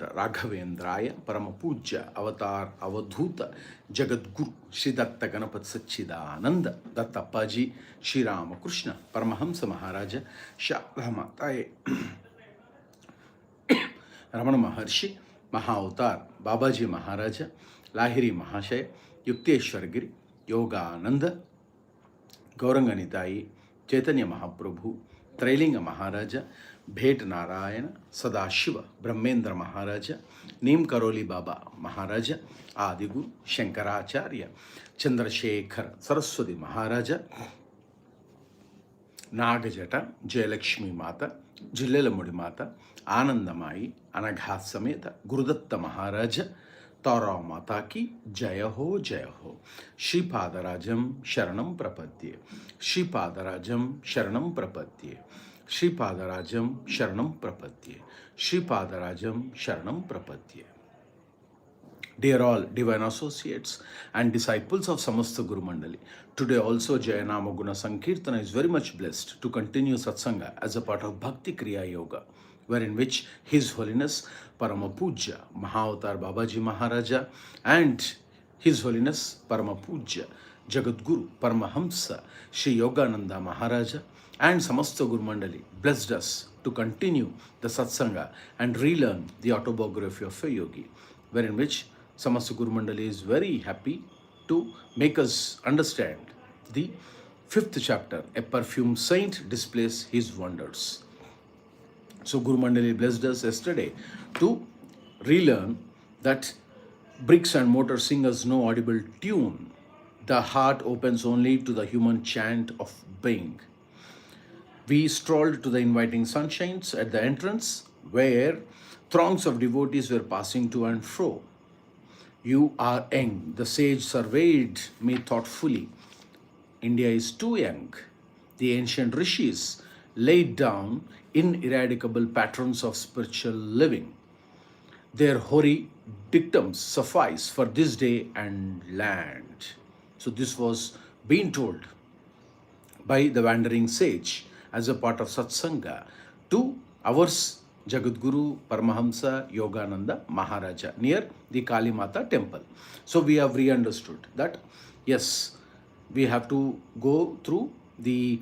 Ramachandra Raghavendraya Paramapuja Avatar Avadhuta Jagadguru Shri Datta Ganapat Sachidananda Datta Paji Shri Ramakrishna Paramahansa Maharaja Shivarama Ramana Maharshi Mahavatar Babaji Maharaja Lahiri Mahashaya Yukteshwargiri Yogananda Gauranganidai Chaitanya Mahaprabhu Trailinga Maharaja Bhet Narayana Sadashiva Brahmendra Maharaja Neem Karoli Baba Maharaja Adiguru Shankaracharya Chandrasekhar Saraswati Maharaja Nagajata Jayalakshmi Mata Jillelamudi Mata Anandamai Anagha Sameta Gurudatta Maharaja Tara Mata ki Jaya Ho Jaya Ho Shri Padarajam Sharanam Prapadye Shri Padarajam Sharanam Prapadye Shri Padarajam Sharanam Prapadye Shri Padarajam Sharanam Prapadye. Dear all divine associates and disciples of Samasta Guru Mandali, today also Jaya Nama Guna Sankeerthana is very much blessed to continue Satsanga as a part of Bhakti Kriya Yoga, wherein which His Holiness Paramapuja Mahavatar Babaji Maharaja and His Holiness Paramapuja Jagadguru Paramahamsa Shri Yogananda Maharaja and Samasta Guru Mandali blessed us to continue the Satsanga and relearn the autobiography of a yogi, wherein which Samasta Guru Mandali is very happy to make us understand the 5th chapter, A Perfume Saint Displays His Wonders. So Guru Mandali blessed us yesterday to relearn that bricks and mortar singers no audible tune. The heart opens only to the human chant of being. We strolled to the inviting sunshines at the entrance where throngs of devotees were passing to and fro. You are young, the sage surveyed me thoughtfully. India is too young. The ancient Rishis laid down ineradicable patterns of spiritual living. Their hoary dictums suffice for this day and land. So this was being told by the wandering sage as a part of Satsanga to our Jagadguru Paramahansa Yogananda Maharaja near the Kalighat Temple. So we have re-understood that yes, we have to go through the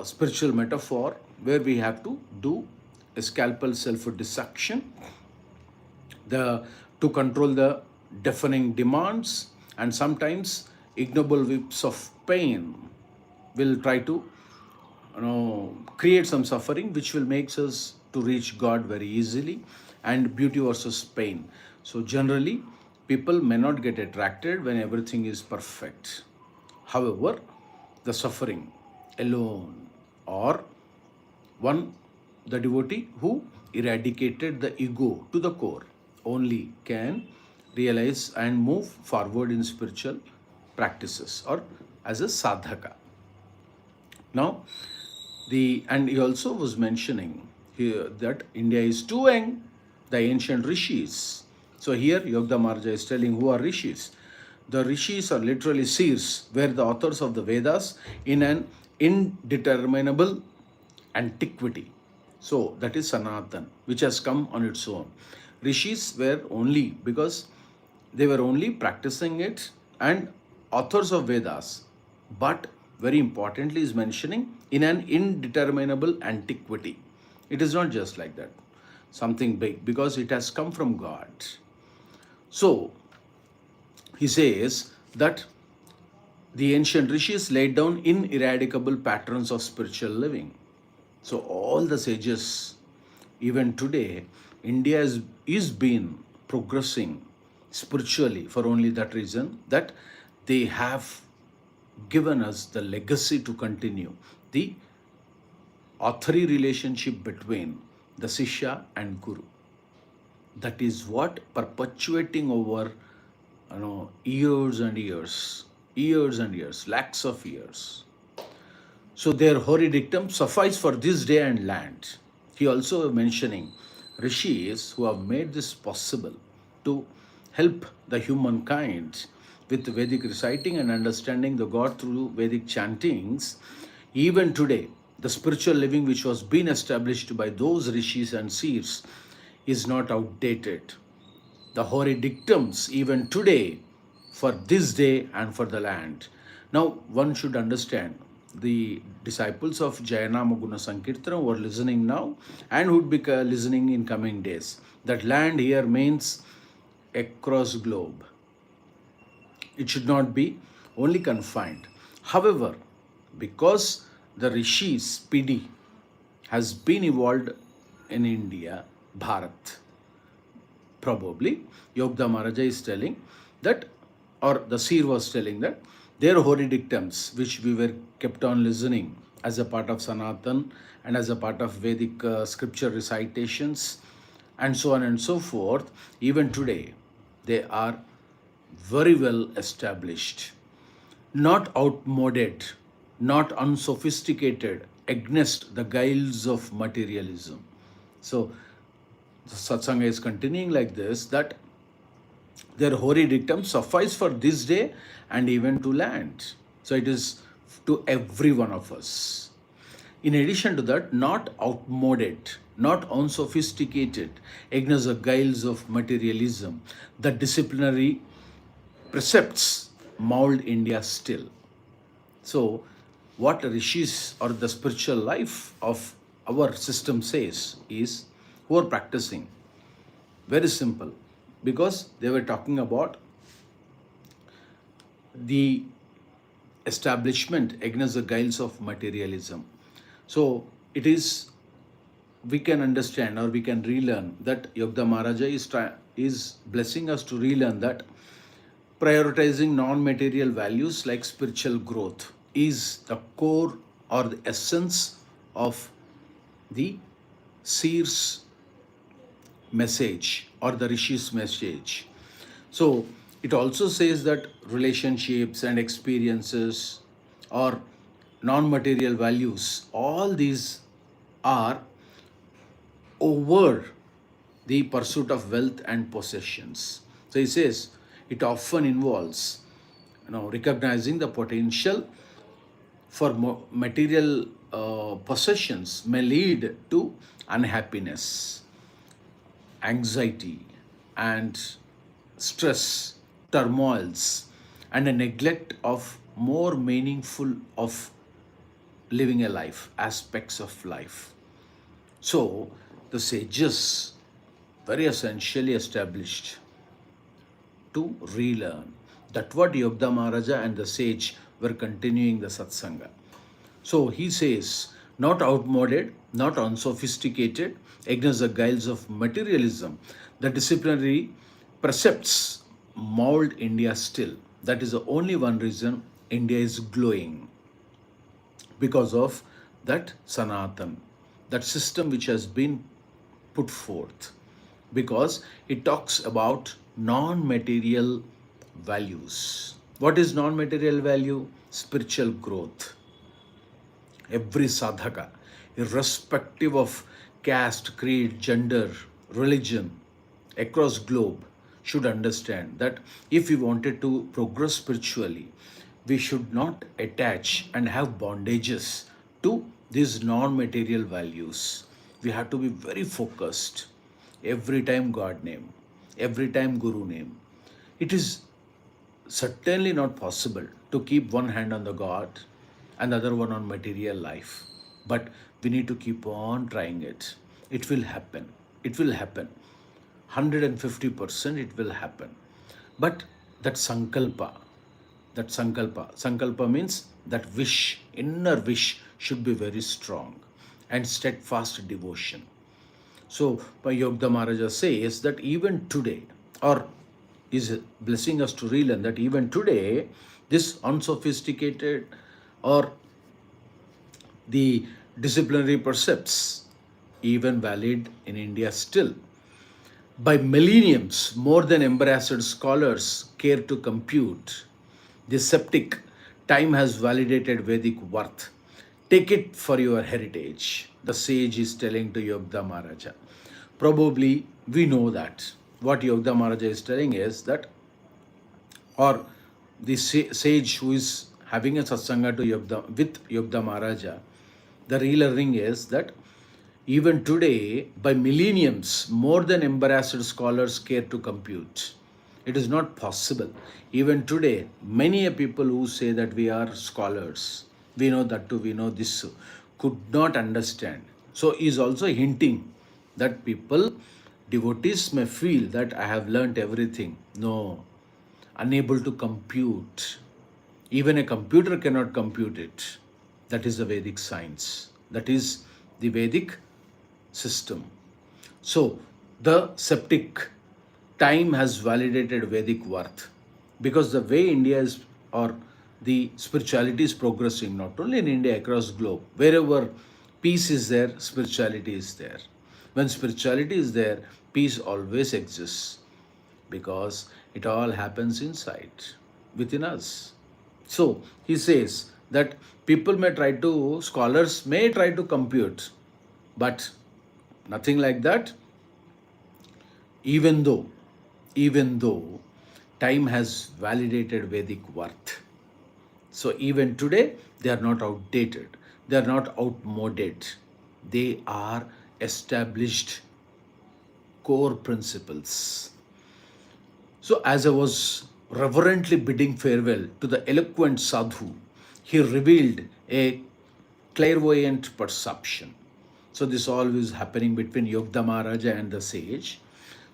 spiritual metaphor where we have to do a scalpel self-dissection to control the deafening demands, and sometimes ignoble whips of pain will try to create some suffering which will make us to reach God very easily, and beauty versus pain. So generally people may not get attracted when everything is perfect. However, the suffering alone, or the devotee who eradicated the ego to the core, only can realize and move forward in spiritual practices or as a sadhaka. Now, and he also was mentioning here that India is too young, the ancient Rishis. So here Yogda Maharaja is telling who are Rishis. The Rishis are literally seers, were the authors of the Vedas in an indeterminable antiquity. So that is Sanatan, which has come on its own. Rishis were only because they were only practicing it and authors of Vedas, but very importantly is mentioning in an indeterminable antiquity. It is not just like that, something big, because it has come from God. So he says that the ancient Rishis laid down ineradicable patterns of spiritual living. So all the sages, even today, India is been progressing spiritually for only that reason that they have given us the legacy to continue the authority relationship between the Sishya and Guru. That is what perpetuating over years and years, lakhs of years. So their hoary dictum suffice for this day and land. He also mentioning Rishis who have made this possible to help the humankind with Vedic reciting and understanding the God through Vedic chantings. Even today, the spiritual living which was being established by those Rishis and seers is not outdated. The hoary dictums, even today, for this day and for the land. Now, one should understand the disciples of Jaya Nama Guna Sankeerthana who are listening now and would be listening in coming days. That land here means across globe. It should not be only confined. However, because the Rishis, PD, has been evolved in India, Bharat, probably Yogda Maharaja is telling that, or the seer was telling that, their holy dictums, which we were kept on listening as a part of Sanatan and as a part of Vedic scripture recitations and so on and so forth, even today, they are very well established, not outmoded, not unsophisticated, against the guiles of materialism. So, the Satsanga is continuing like this, that their holy dictum suffice for this day and even to land. So it is to every one of us. In addition to that, not outmoded, not unsophisticated, against the guiles of materialism, the disciplinary precepts mold India still. So, what Rishis or the spiritual life of our system says is, who are practicing, very simple, because they were talking about the establishment against the guiles of materialism. So it is, we can understand or we can relearn that Yogda Maharaja is blessing us to relearn that prioritizing non-material values like spiritual growth is the core or the essence of the seer's message or the Rishi's message. So it also says that relationships and experiences or non-material values, all these are over the pursuit of wealth and possessions. So he says it often involves, recognizing the potential for material possessions may lead to unhappiness, anxiety, and stress, turmoils, and a neglect of more meaningful of living a life, aspects of life. So the sages very essentially established to relearn. That what Yogda Maharaja and the sage were continuing the satsanga. So he says, not outmoded, not unsophisticated, against the guiles of materialism, the disciplinary precepts mold India still. That is the only one reason India is glowing, because of that Sanatan, that system which has been put forth, because it talks about non-material values. What is non-material value? Spiritual growth. Every sadhaka, irrespective of caste, creed, gender, religion, across globe, should understand that if we wanted to progress spiritually, we should not attach and have bondages to these non-material values. We have to be very focused. Every time God name, every time Guru name. It is certainly not possible to keep one hand on the God and the other one on material life. But we need to keep on trying it. It will happen. It will happen. 150% it will happen. But that sankalpa means that wish, inner wish should be very strong and steadfast devotion. So, Yogda Maharaja says that even today, or is blessing us to relearn that even today, this unsophisticated or the disciplinary precepts, even valid in India still. By millenniums, more than embarrassed scholars care to compute. The septic time has validated Vedic worth. Take it for your heritage, the sage is telling to Yogda Maharaja. Probably we know that. What Yogda Maharaja is telling is that, or the sage who is having a satsanga to with Yogda Maharaja, the relearning is that Even today, by millenniums, more than embarrassed scholars care to compute. It is not possible. Even today, many a people who say that we are scholars, we know that too, we know this, could not understand. So he is also hinting that people, devotees may feel that I have learnt everything. No, unable to compute. Even a computer cannot compute it. That is the Vedic science. That is the Vedic system. So the septic time has validated Vedic worth, because the way India is, or the spirituality is progressing, not only in India, across globe, wherever peace is there, spirituality is there. When spirituality is there, peace always exists, because it all happens inside, within us. So he says that people may try to, scholars may try to compute, but nothing like that. even though even though time has validated Vedic worth. So even today, they are not outdated, they are not outmoded, they are established core principles. So as I was reverently bidding farewell to the eloquent sadhu, he revealed a clairvoyant perception. So this all is happening between Yogda Maharaja and the sage.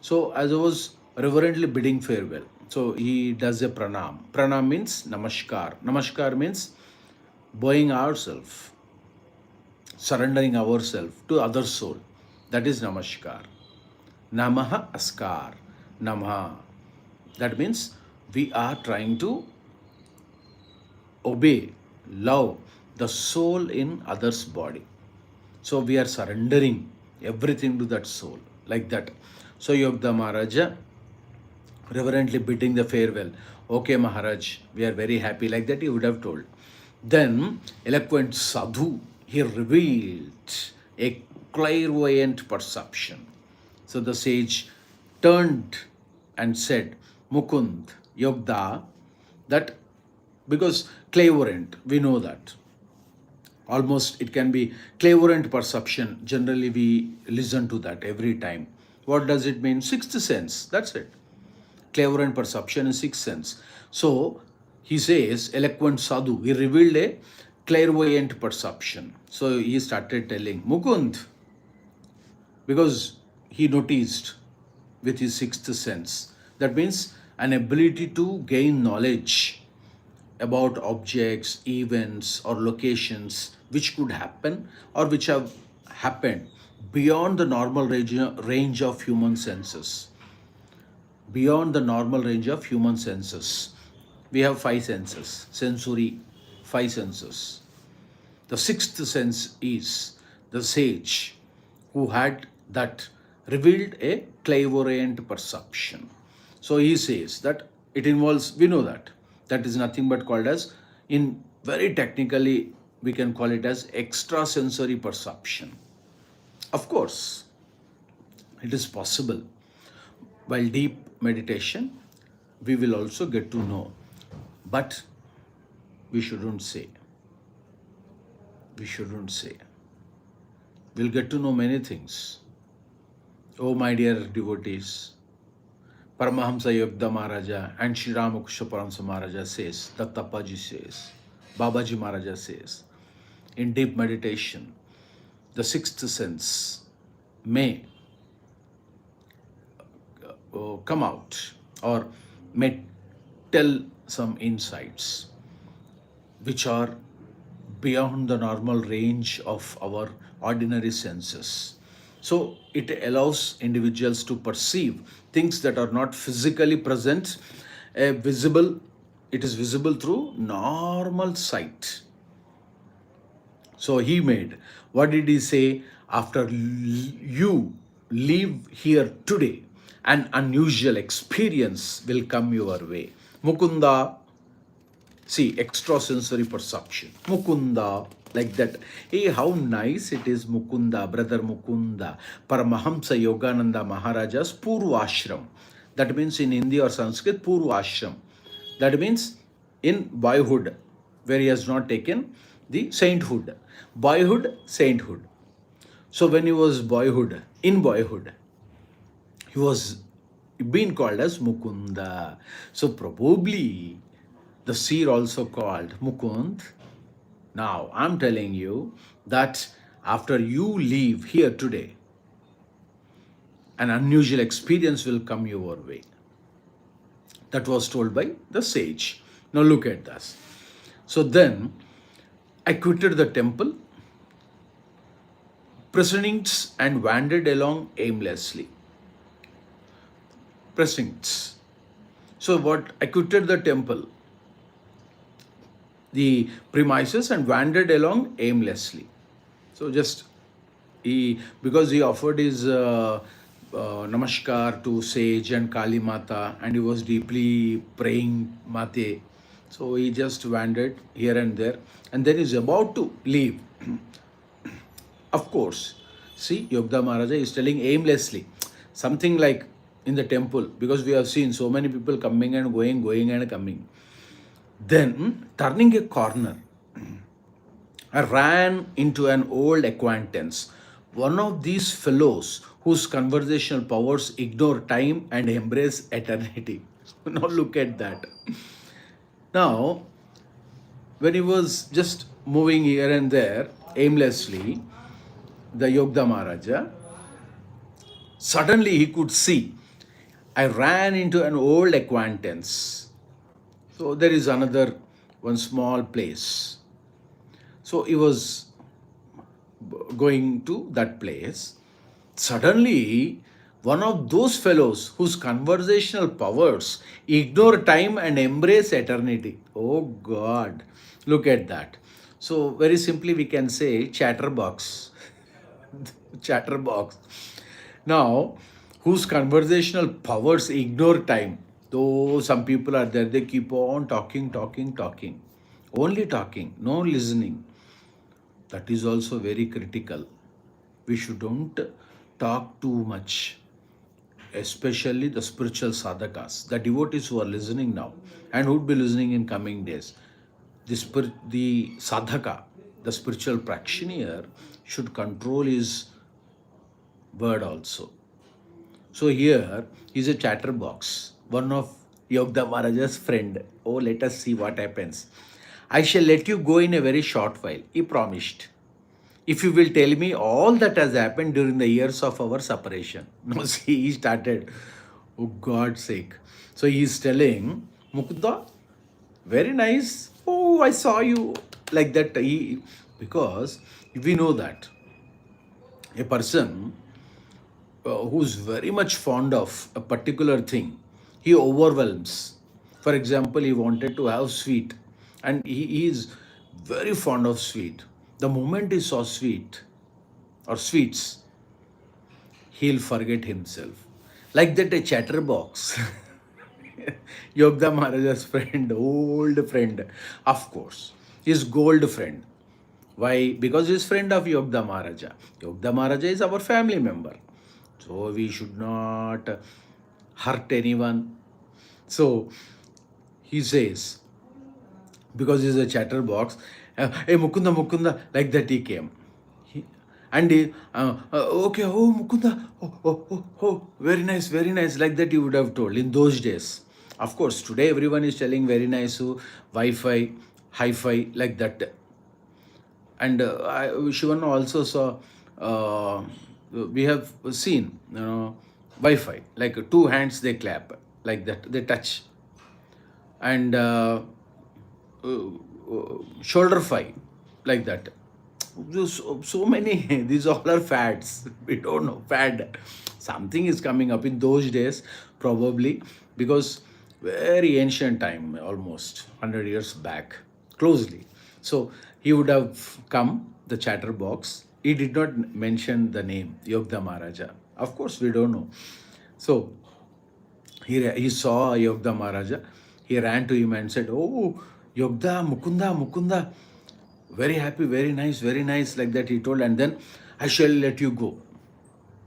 So as I was reverently bidding farewell, so he does a pranam. Pranam means namaskar. Namaskar means bowing ourselves, surrendering ourselves to other soul. That is namaskar. Namaha askar. Namaha. That means we are trying to obey, love the soul in others' body. So we are surrendering everything to that soul, like that. So Yogda Maharaja reverently bidding the farewell. Okay, Maharaj, we are very happy, like that he would have told. Then eloquent sadhu, he revealed a clairvoyant perception. So the sage turned and said, Mukund, Yogda, that, because clairvoyant, we know that. Almost it can be clairvoyant perception. Generally, we listen to that every time. What does it mean? Sixth sense. That's it. Clairvoyant perception is sixth sense. So he says, eloquent sadhu, he revealed a clairvoyant perception. So he started telling Mukund, because he noticed with his sixth sense. That means an ability to gain knowledge about objects, events, or locations which could happen or which have happened beyond the normal range of human senses. Beyond the normal range of human senses. We have five senses, sensory, five senses. The sixth sense is the sage who had that revealed a clairvoyant perception. So he says that it involves, we know that, that is nothing but called as, in very technically, we can call it as extrasensory perception. Of course, it is possible. While deep meditation, we will also get to know, but we shouldn't say. We shouldn't say. We'll get to know many things. Oh, my dear devotees, Paramahansa Yogananda Maharaja and Sri Ramakrishna Paramahansa Maharaja says, Dattapaji says, Babaji Maharaja says, in deep meditation, the sixth sense may come out or may tell some insights which are beyond the normal range of our ordinary senses. So it allows individuals to perceive things that are not physically present, visible. It is visible through normal sight. So he made, what did he say? After you leave here today, an unusual experience will come your way. Mukunda, see, extrasensory perception. Mukunda, like that. Hey, how nice it is, Mukunda, brother Mukunda. Paramahansa Yogananda Maharaja's Purvashram. That means in Hindi or Sanskrit, Purvashram. That means in boyhood, where he has not taken the sainthood. Boyhood, sainthood. So when he was in boyhood, he was being called as Mukunda. So probably the seer also called Mukund. Now I'm telling you that after you leave here today, an unusual experience will come your way. That was told by the sage. Now look at this. So then I quitted the temple precincts and wandered along aimlessly. Precincts. So what? I quitted the temple, the premises, and wandered along aimlessly. So just because he offered his namaskar to sage and Kali Mata, and he was deeply praying Mate. So he just wandered here and there, and then he's about to leave. Of course, see, Yogda Maharaja is telling aimlessly, something like in the temple, because we have seen so many people coming and going, going and coming. Then, turning a corner, I ran into an old acquaintance, one of these fellows whose conversational powers ignore time and embrace eternity. Now, look at that. Now, when he was just moving here and there aimlessly, the Yogda Maharaja, suddenly he could see. I ran into an old acquaintance. So there is another one small place. So he was going to that place. Suddenly, one of those fellows whose conversational powers ignore time and embrace eternity. Oh God, look at that. So, very simply, we can say chatterbox. Chatterbox. Now, whose conversational powers ignore time. Though some people are there, they keep on talking, talking, talking. Only talking, no listening. That is also very critical. We shouldn't talk too much, especially the spiritual sadhakas, the devotees who are listening now and who would be listening in coming days. The sadhaka, the spiritual practitioner, should control his word also. So here is a chatterbox, one of Yogda Maharaja's friend. Oh, let us see what happens. I shall let you go in a very short while, he promised, if you will tell me all that has happened during the years of our separation. No, see, he started, oh God's sake. So he is telling, Mukunda, very nice. Oh, I saw you. Like that. Because we know that a person who's very much fond of a particular thing, he overwhelms. For example, he wanted to have sweet, and he is very fond of sweet. The moment he saw sweet or sweets, he'll forget himself. Like that, a chatterbox. Yogda Maharaja's friend, old friend, of course, his gold friend. Why? Because he's friend of Yogda Maharaja. Yogda Maharaja is our family member. So we should not hurt anyone. So he says, because he's a chatterbox, hey Mukunda, Mukunda, like that he came. Okay, oh Mukunda, oh, very nice, like that he would have told in those days. Of course, today everyone is telling very nice, Wi-Fi, hi-fi, like that. And Shivana also saw, we have seen, Wi-Fi, like two hands they clap, like that, they touch. And shoulder fi, like that. So many, these all are fads. We don't know, fad. Something is coming up in those days, probably, because very ancient time, almost 100 years back, closely. So he would have come, the chatterbox. He did not mention the name, Yogda Maharaja. Of course, we don't know. So he saw Yogda Maharaja. He ran to him and said, oh, Yogda, Mukunda, very happy, very nice, like that he told. And then, I shall let you go.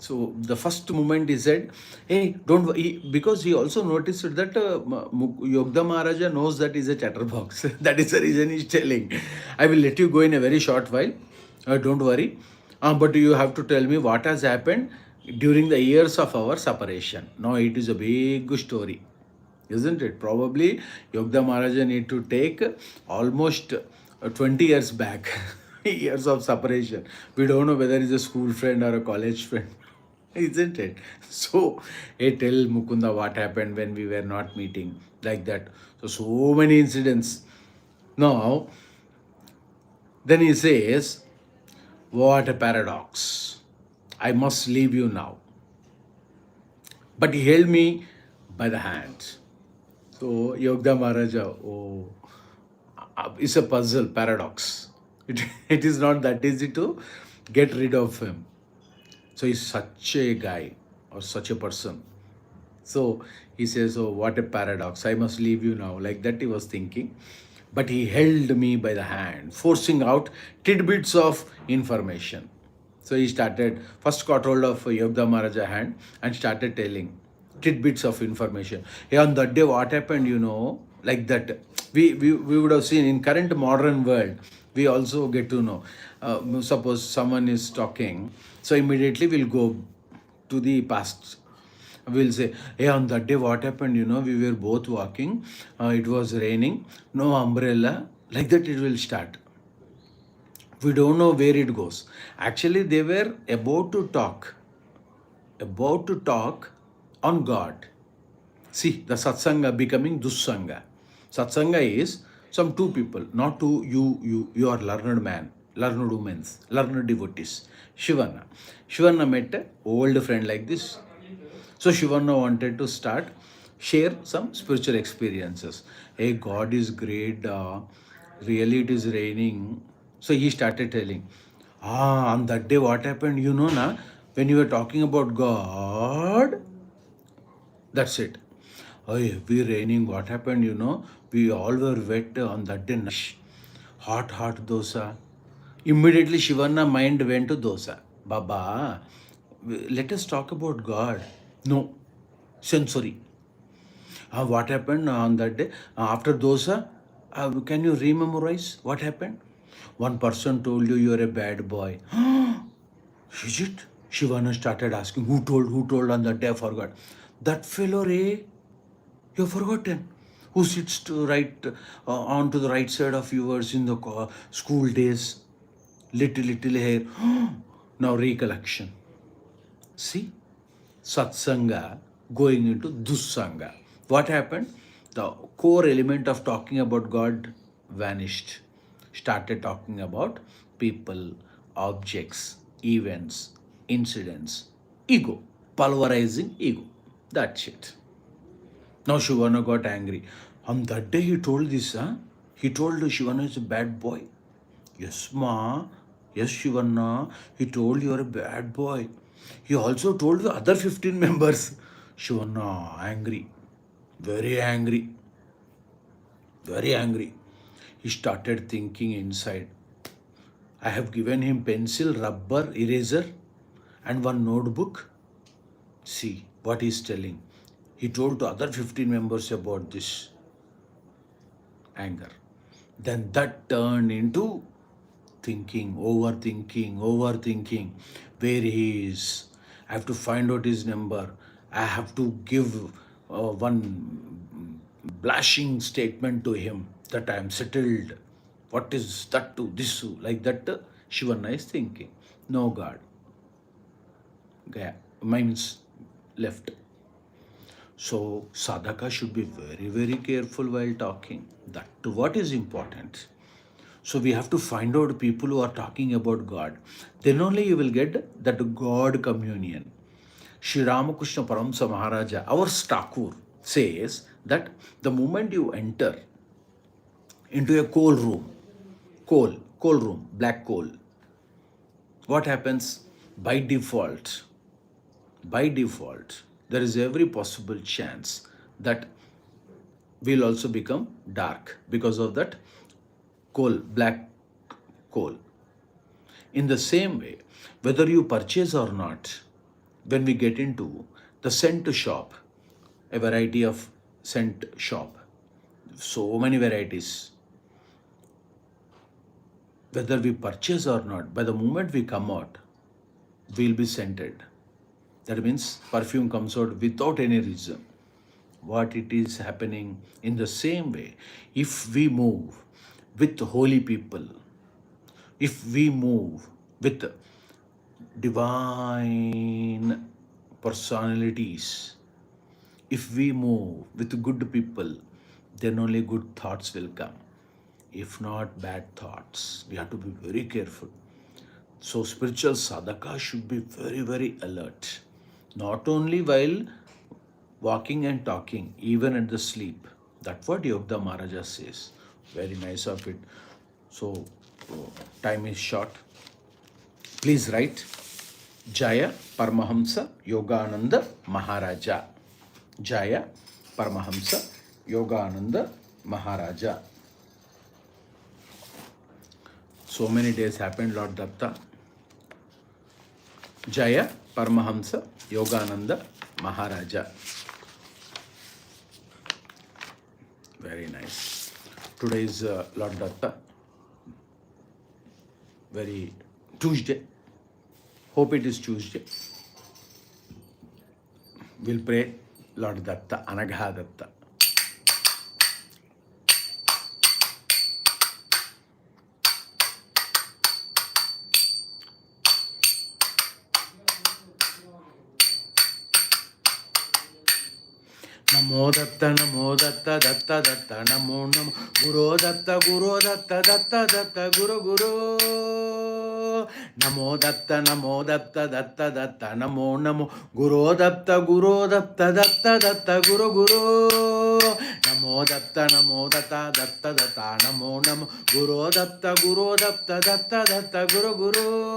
So the first moment he said, hey, don't worry, because he also noticed that Yogda Maharaja knows that he's a chatterbox. That is the reason he's telling, I will let you go in a very short while. Don't worry. But you have to tell me what has happened during the years of our separation. No, it is a big story, isn't it? Probably Yogda Maharaja need to take almost 20 years back, years of separation. We don't know whether it's a school friend or a college friend, isn't it? So, hey, tell Mukunda what happened when we were not meeting, like that. So many incidents. Now, then he says, what a paradox. I must leave you now. But he held me by the hand. So Yogda Maharaja, it's a puzzle, paradox. It is not that easy to get rid of him. So he's such a guy or such a person. So he says, oh, what a paradox. I must leave you now. Like that he was thinking. But he held me by the hand, forcing out tidbits of information. So he started, first caught hold of Yogda Maharaja hand and started telling tidbits of information. Hey, on that day, what happened, like that. We would have seen in current modern world, we also get to know. Suppose someone is talking, so immediately we'll go to the past. We'll say, hey, on that day, what happened? We were both walking. It was raining, no umbrella. Like that, it will start. We don't know where it goes. Actually, they were about to talk on God. See, the satsanga becoming dussanga. Satsanga is some two people, not two, you are learned man, learned women, learned devotees. Shivana met an old friend like this. So Shivana wanted to share some spiritual experiences. Hey, God is great. Really, it is raining. So he started telling, on that day, what happened? Na, when you were talking about God, that's it. Oh, heavy raining. What happened? We all were wet on that day. Hot dosa. Immediately, Shivana mind went to dosa. Baba, let us talk about God. No, sensory. What happened on that day? After dosa, can you rememorize what happened? One person told you you're a bad boy. Is it? Shivana started asking, who told? Who told on that day? I forgot. That fellow, you've forgotten. Who sits to on to the right side of yours in the school days? Little hair. Now recollection. See? Satsanga going into dussanga. What happened? The core element of talking about God vanished. Started talking about people, objects, events, incidents, ego, pulverizing ego. That's it. Now Shivana got angry. On that day he told this, huh? He told Shivana is a bad boy. Yes, ma. Yes, Shivana. He told you're a bad boy. He also told the other 15 members. Shivana, angry. Very angry. Very angry. He started thinking inside. I have given him pencil, rubber, eraser, and one notebook. See what he's telling. He told the other 15 members about this anger. Then that turned into thinking, overthinking, where he is. I have to find out his number. I have to give one blushing statement to him that I am settled. What is that to this? Like that, Shivana is thinking. No God. Gaya. Minds left. So sadhaka should be very careful while talking. That what is important. So we have to find out people who are talking about God. Then only you will get that God communion. Sri Ramakrishna Paramahansa Maharaja, our Thakur, says that the moment you enter into a coal room, black coal, what happens? By default, there is every possible chance that will also become dark because of that black coal. In the same way, whether you purchase or not, when we get into the scent shop, a variety of scent shop, so many varieties, whether we purchase or not, by the moment we come out, will be scented. That means perfume comes out without any reason. What it is happening in the same way, if we move with holy people, if we move with divine personalities, if we move with good people, then only good thoughts will come. If not, bad thoughts. We have to be very careful. So spiritual sadhaka should be very, very alert. Not only while walking and talking, even at the sleep. That's what Yogda Maharaja says. Very nice of it. So time is short. Please write Jaya Paramahansa Yogananda Maharaja. Jaya Paramahansa Yogananda Maharaja. So many days happened, Lord Datta. Jaya Paramahansa Yogananda Maharaja. Very nice. Today is Lord Datta. Very Tuesday. Hope it is Tuesday. We'll pray Lord Datta, Anagha Datta. Namo Datta, Namo Datta, Datta Datta, Namo Namo, Guru Datta, Guru Datta, Datta Datta, Guru Guru. Namo Datta, Namo Datta, Datta Datta, Namo Namo, Guru Datta, Guru Datta, Datta Datta, Guru Guru. Namo Datta, Namo Datta, Datta Datta, Namo Namo, Guru Datta, Guru Datta, Datta Datta, Guru Guru.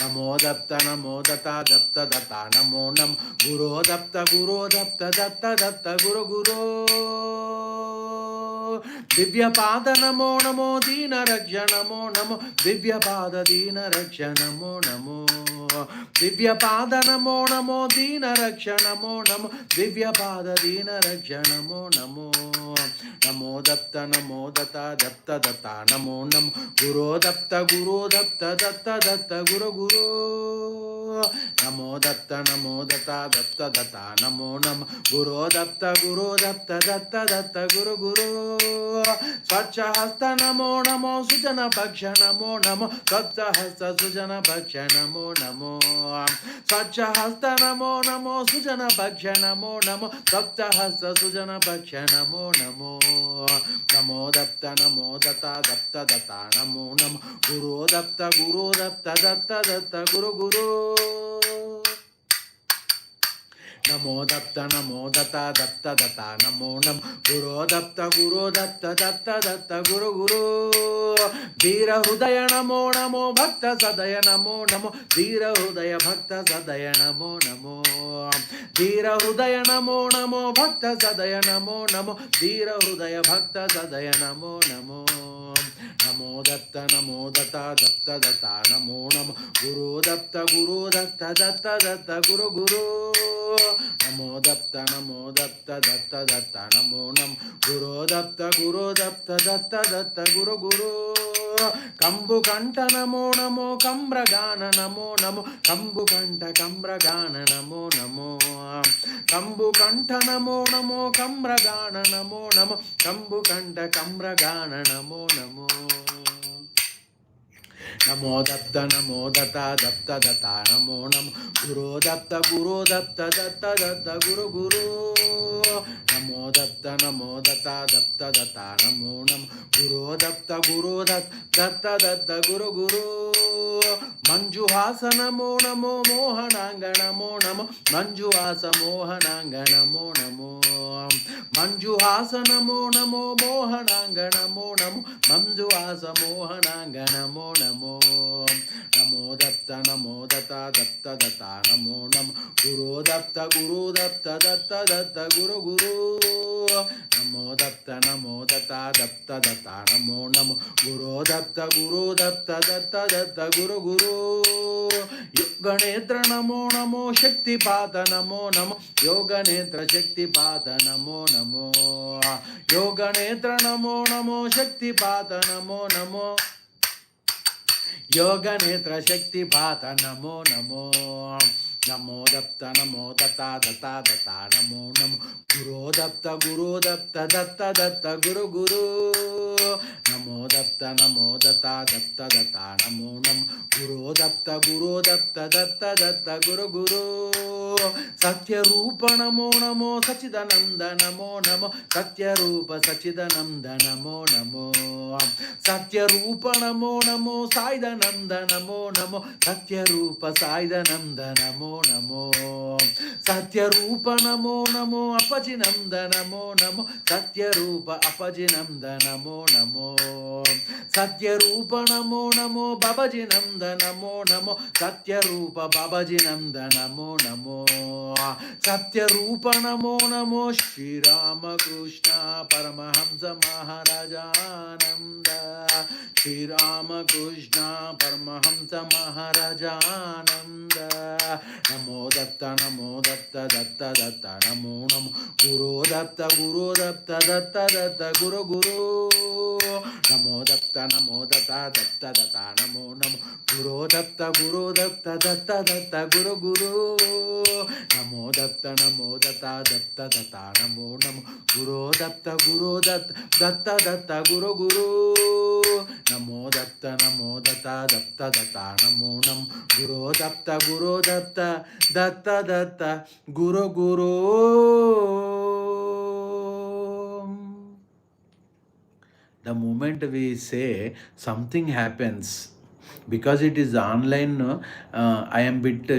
Namo Datta, Namo Datta, Datta Datta, Namo Namo, Guru Datta, Guru Datta, Datta Datta, Guru Guru. Divya Pada Namo Namo, Dina Raksha Namo Namo, Divya Pada Dina Raksha Namo Namo. Divya Pada Namo Namo, Dina Raksha Namo Namo, Divya Pada Dina Raksha Namo Namo. Namo Datta, Namo Datta, Datta Datta, Namo Namo, Guru Datta, Guru Datta, Datta Datta, Guru Guru. Namo Datta, Namo Datta, Datta Datta, Namo Namo, Guru Datta, Guru Datta, Datta Datta, Guru Guru. Svacha Hasta Namo Namo, Sujana Bhaksha Namo Namo, Svacha Hasta Sujana Bhaksha Namo Namo. Svacha Hasta Namo Namo, Sujana Bhaksha Namo Namo, Svacha Hasta Sujana Bhaksha Namo Namo. Namo Datta, Namo Datta, Datta Datta, Namo Namo, Guru Datta, Guru Datta, Datta Datta, Guru Guru. Namo Datta, Namo Datta, Datta Datta, Namo Namo, Guru Datta, Guru Datta, Datta Datta, Guru Guru. Dhira Hudaya Namo Namo, Bhakta Sadaya Namo Namo, Dhira Hudaya Bhakta Sadaya Namo Namo. Dhira Hudaya Namo Namo, Bhakta Sadaya Namo Namo, Dhira Hudaya Bhakta Sadaya Namo Namo. Namo Datta, Namo Datta, Datta Datta, Namo Namo, Guru Datta, Guru Datta, Datta Datta, Guru Guru. Namo Datta, Namo Datta, Datta Datta, Namo Namo, Guru Datta, Guru Datta, Datta Datta, Guru Guru. Kambu Kanta Namo Namo, Kambragana Namo Namo, Kambu Kanta, Kambragana Namo Namo. Kambu Kanta Namo Namo, Kambragana Namo Namo, Kambu Kanta, Kambragana Namo Namo. Namo Datta, Namo Datta, Datta Datta, Namo Namo, Guru Datta, Guru Datta, Datta Datta, Guru Guru. Namo Datta, Namo Datta, Datta Datta, Namo Namo, Guru Datta, Guru Datta, Datta Datta, Guru Guru. Manjuhasa Namo Namo, Mohananga Namo Namo, Manjuhasa Mohananga Namo Namo. Manjuhasa Namo Namo, Mohananga Namo Namo, Manjuhasa Mohananga Namo Namo. Namo Datta, Namo Datta, Datta Datta, Namo Namo, Guru Datta, Guru Datta, Datta Datta, Guru Guru. Namo Datta, Namo Datta, Datta Datta, Namo Namo, Guru Datta, Guru Datta, Datta Datta, Guru Guru. Yoganetra Namo Namo, Shakti Pada Namo Namo, Yoganetra Shakti Pada Namo Namo. Yoganetra Namo Namo, Shakti Pada Namo Namo. Yoga Netra Shakti Pata Namo Namo. Namo Datta Namo Datta Datta Datta Namo Namo. Guru Datta Datta Datta Guru Guru. Namo Datta Datta Datta Namo Namo. Guru Datta Datta Guru Guru. Satya Rupa Namo Namo Sachidananda Namo Namo. Satya Rupa Sachidananda Namo Namo. Satya Rupa Namo Namo Saidananda Namo Namo. Satya Rupa Saidananda Namo Namo. Satya Rupa Namo Namo Apajinanda Namo Namo. Satya Rupa Apajinanda Namo Namo. Satya Rupa Namo Namo Babajinanda Namo Namo. Satya Rupa Babajinanda Namo Namo. Satya Rupa Namo Namo Shirama Krishna Paramahansa Maharajananda. Shirama Krishna Paramahansa Maharajananda. Namo Datta Datta Datta Namo Namo. Guru Datta Datta Datta Guru Guru. Namo Datta Datta Datta Namo Namo. Guru Datta Datta Datta Guru Guru. Namo Datta Datta Datta Namo Namo. Guru Datta Datta Datta Guru Guru. Namo Datta Datta Datta Namo Namo. Guru Datta Datta Datta Guru Guru. The moment we say something happens, because it is online, I am bit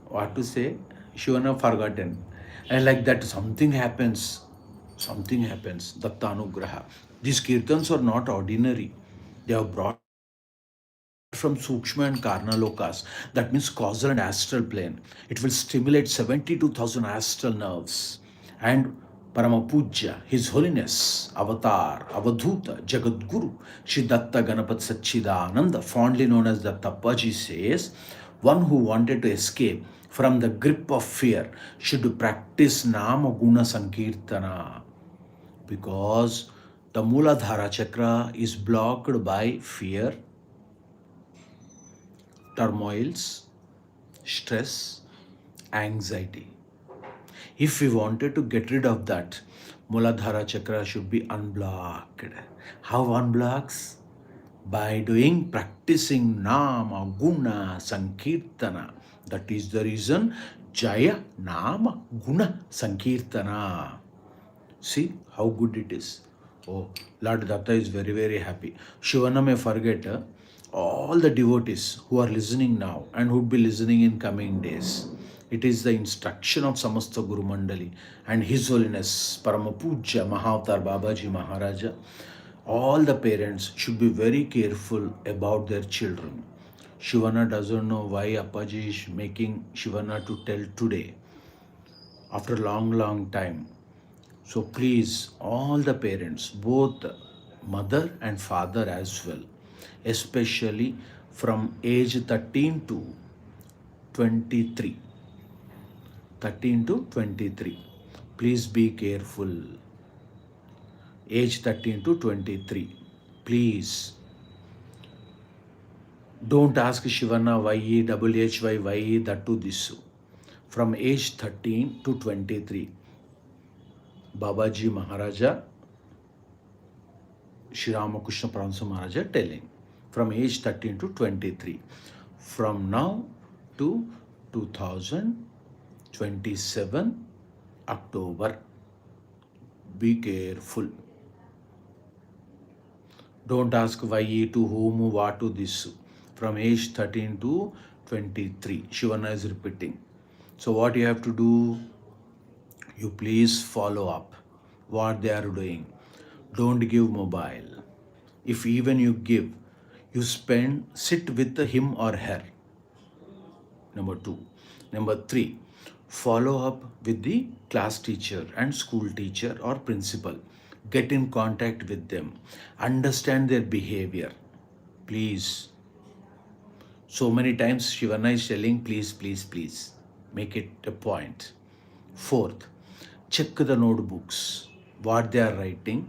what to say, Shivana forgotten. And like that, something happens, Datta Anugraha. These kirtans are not ordinary. They are brought from Sukshma and Karna Lokas, that means causal and astral plane. It will stimulate 72,000 astral nerves. And Paramapuja, His Holiness, Avatar, Avadhuta, Jagadguru, Shri Datta Ganapat Sachidananda, fondly known as Datta Paji, says, one who wanted to escape from the grip of fear should practice Nama Guna Sankeertana, because the Muladhara chakra is blocked by fear, turmoils, stress, anxiety. If we wanted to get rid of that, Muladhara chakra should be unblocked. How unblocks? By practicing Nama Guna Sankeertana. That is the reason Jaya Nama Guna Sankeertana. See how good it is. Oh, Lord Datta is very, very happy. Shivana may forget all the devotees who are listening now and who would be listening in coming days. It is the instruction of Samasta Guru Mandali and His Holiness Paramapuja Mahavatar Babaji Maharaja. All the parents should be very careful about their children. Shivana doesn't know why Appaji is making Shivana to tell today after a long, long time. So please, all the parents, both mother and father as well, especially from age 13 to 23. 13 to 23. Please be careful. Age 13 to 23. Please. Don't ask Shivana why, why, that to this. From age 13 to 23. Babaji Maharaja, Shri Ramakrishna Paramahansa Maharaja telling, from age 13 to 23. From now to 2027 October. Be careful. Don't ask why, to whom, what, to this. From age 13 to 23. Shivana is repeating. So what you have to do? You please follow up what they are doing. Don't give mobile. If even you give, you sit with him or her. Number 2. Number 3, follow up with the class teacher and school teacher or principal. Get in contact with them. Understand their behavior. Please. So many times Shivana is telling, please, please, please. Make it a point. 4th, check the notebooks, what they are writing.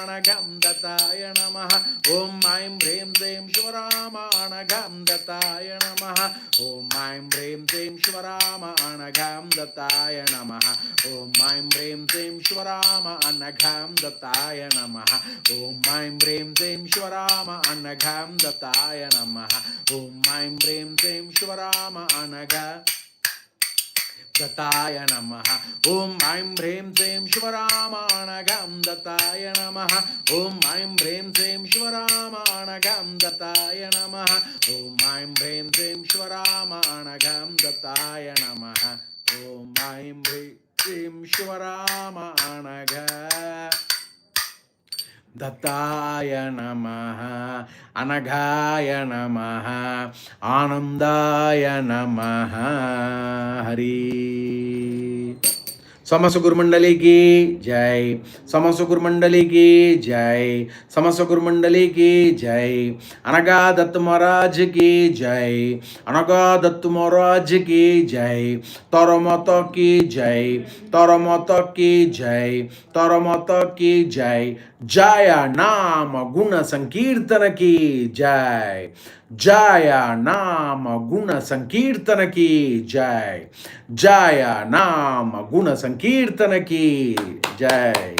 Anagha Dattaya Namaha. Om Aim Hreem Hreem Shivarama Anagha Dattaya Namaha. Om Aim Hreem Hreem Shivarama Anagha Dattaya Namaha. Om Aim Hreem Hreem Shivarama Anagha Dattaya Namaha. Om Aim Hreem Hreem Shivarama Anagha Dattaya Namaha. Om Aim Hreem Hreem Shivarama Anagha Dattaya Namaha. Om Aim Hreem Hreem Shivarama Anagha Dattaya Namaha. Om Aim Hreem Hreem Shivarama Anagha Dattaya Namaha. Om Aim Hreem Hreem Shivarama Anagha Dattaya Namaha. Om Aim Hreem Shivarama Anagha Dattaya Namaha. Anaghaya Namaha. Anandaya Namaha. Hari. समस्त गुरु मंडली की जय, समस्त गुरु मंडली की जय, समस्त गुरु मंडली की जय, अनगा दत्त महाराज की जय, अनगा दत्त महाराज की जय, तरमत की जय, तरमत की जय, तरमत की जय, जया नाम गुण संकीर्तन की जय, जया नाम गुण संकीर्तन की जय, जया नाम गुण संकीर्तन की जय.